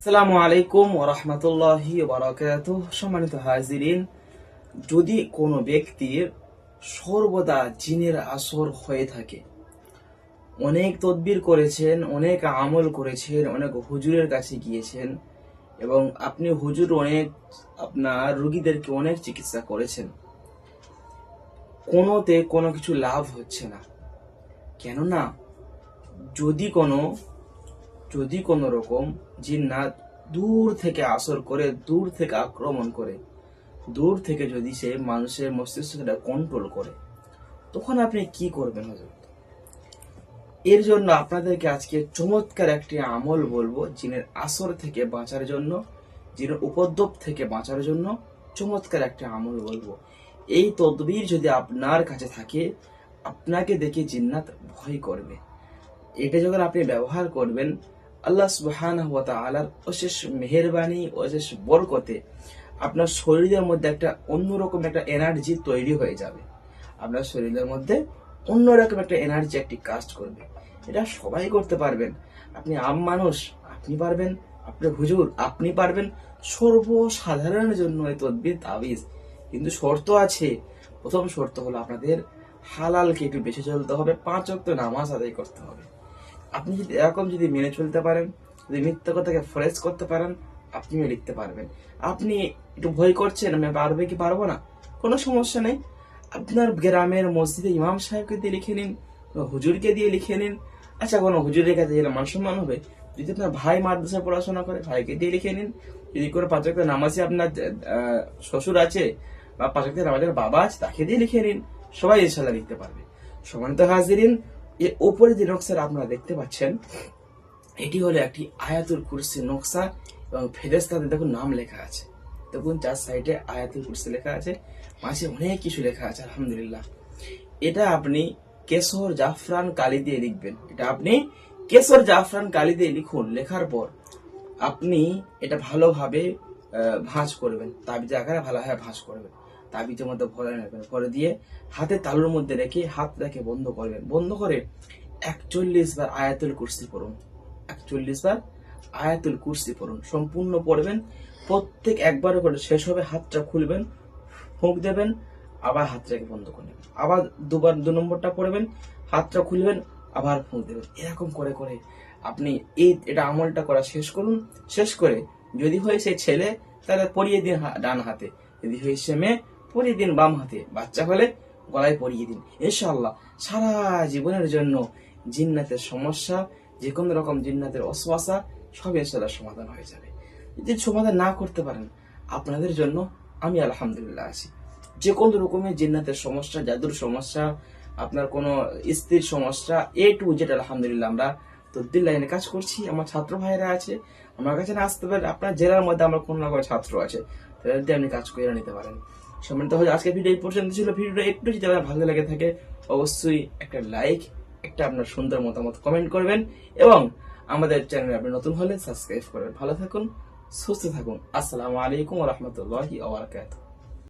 আসসালামু আলাইকুম ওয়া রাহমাতুল্লাহি ওয়া বারাকাতুহু। সম্মানিত হাজিরিন, যদি কোনো ব্যক্তির সর্বদা জিনের আসর হয়ে থাকে, অনেক তদবির করেছেন, অনেক আমল করেছেন, অনেক হুজুরের কাছে গিয়েছেন এবং আপনি হুজুর অনেক আপনার রোগীদেরকে অনেক চিকিৎসা করেছেন, কোনোতে কোনো কিছু লাভ হচ্ছে না। কেননা যদি কোনো রকম জিন্নাত দূর থেকে আসর করে, দূর থেকে আক্রমণ করে, দূর থেকে যদি সে মানুষের মস্তিষ্কটা কন্ট্রোল করে, তখন আপনি কি করবেন হযরত? এর জন্য আপনাদেরকে আজকে চমৎকার একটি আমল বলবো, জিনের আসর থেকে বাঁচার জন্য, জিনের উপদ্রব থেকে বাঁচার জন্য চমৎকার একটা আমল বলবো। এই তদবির যদি আপনার কাছে থাকে, আপনাকে দেখে জিন্নাত ভয় করবে। এটা যখন আপনি ব্যবহার করবেন, আল্লাহ সুবহানাহু ওয়া তাআলার অশেষ মেহেরবানি, অশেষ বরকতে আপনার শরীরের মধ্যে একটা অন্যরকম একটা এনার্জি তৈরি হয়ে যাবে। আপনার শরীরের মধ্যে অন্যরকম একটা এনার্জি একটি কাজ করবে। এটা সবাই করতে পারবেন। আপনি আম মানুষ, আপনি পারবেন। আপনি হুজুর, আপনি পারবেন। সর্বসাধারণের জন্য এই তদবির তাবিজ, কিন্তু শর্ত আছে। প্রথম শর্ত হলো আপনাদের হালালকে একটু বেশি চলতে হবে, 5 ওয়াক্ত নামাজ আদায় করতে হবে। আপনি যদি এরকম মেনে চলতে পারেন, যদি মিথ্যা কথাকে ফ্রেজ করতে পারেন, আপনিও লিখতে পারবেন। আপনি একটু ভয় করছেন, আমি পারবে কি পারবো না, কোনো সমস্যা নেই। আপনার গ্রামের মসজিদে ইমাম সাহেবকে দিয়ে লিখে নিন, হুজুরকে দিয়ে লিখে নিন। আচ্ছা, কোনো হুজুরের কাছে গেলে মান সম্মান হবে। যদি আপনার ভাই মাদ্রাসায় পড়াশোনা করে, ভাইকে দিয়ে লিখে নিন। যদি কোনো 5 ওয়াক্ত নামাজে আপনার শ্বশুর আছে বা 5 ওয়াক্ত নামাজের বাবা আছে, তাকে দিয়ে লিখে নিন। সবাই ইনশাআল্লাহ লিখতে পারবে। সম্মানিত হাজিরিন, এর উপরে যে নকশাটা আপনারা দেখতে পাচ্ছেন, এটি হলো একটি আয়াতুল কুরসি নকশা এবং ফেরেশতাদের দেখুন নাম লেখা আছে। দেখুন 4 সাইডে আয়াতুল কুরসি লেখা আছে, মাঝে অনেক কিছু লেখা আছে। আলহামদুলিল্লাহ। এটা আপনি কেশর জাফরান কালি দিয়ে লিখবেন। এটা আপনি কেশর জাফরান কালি দিয়ে লিখুন। লেখার পর আপনি এটা ভালোভাবে ভাঁজ করবেন, তাবিজের আকারে ভালোভাবে ভাঁজ করবেন। তাবিজের মধ্যে ভরে নেবেন, ভরে দিয়ে হাতে তালুর মধ্যে রেখে হাতটাকে বন্ধ করবেন। বন্ধ করে 41 বার আয়াতুল কুরসি পড়ুন। 41 বার আয়াতুল কুরসি পড়ুন, সম্পূর্ণ পড়বেন। প্রত্যেক একবার করে শেষ হবে, হাতটা খুলবেন, ফুঁক দেবেন, আবার হাতটাকে বন্ধ করে নেবেন। আবার দুবার 2 নম্বরটা পড়বেন, হাতটা খুলবেন, আবার ফুঁক দেবেন। এরকম করে করে আপনি এটা আমলটা করা শেষ করুন। শেষ করে যদি হয় সে ছেলে, তাহলে পরিয়ে দিন ডান হাতে। যদি হয় সে মেয়ে, পরিয়ে দিন বাম হাতে। বাচ্চা হলে গলায় পরিয়ে দিন। ইনশাআল্লাহ সারা জীবনের জন্য জিন্নাতের সমস্যা, যে কোনো রকম জিন্নাতের ওয়াসওয়াসা সব ইনশাআল্লাহ সমাধান হয়ে যাবে। যদি সমাধান না করতে পারেন, আপনাদের জন্য আমি আলহামদুলিল্লাহ আছি। যে কোনো রকমের জিন্নাতের সমস্যা, জাদুর সমস্যা, আপনার কোনো স্ত্রীর সমস্যা, A to Z আলহামদুলিল্লাহ আমরা তদবির লাইনে কাজ করছি। আমার ছাত্র ভাইরা আছে, আমার কাছে না আসতে পারেন, আপনার জেলার মধ্যে আমার কোনো না কোনো ছাত্র আছে, তাদের দিয়ে আপনি কাজ করে নিতে পারেন। সম্মানিত হলে আজকে ভিডিও এই পর্যন্ত ছিল। ভিডিওটা একটু যদি আপনার ভালো লেগে থাকে, অবশ্যই একটা লাইক, একটা আপনার সুন্দর মতামত কমেন্ট করবেন এবং আমাদের চ্যানেলে আপনি নতুন হলে সাবস্ক্রাইব করবেন। ভালো থাকুন, সুস্থ থাকুন। আসসালামু আলাইকুম ওয়া রাহমাতুল্লাহি ওয়া বারাকাতুহু।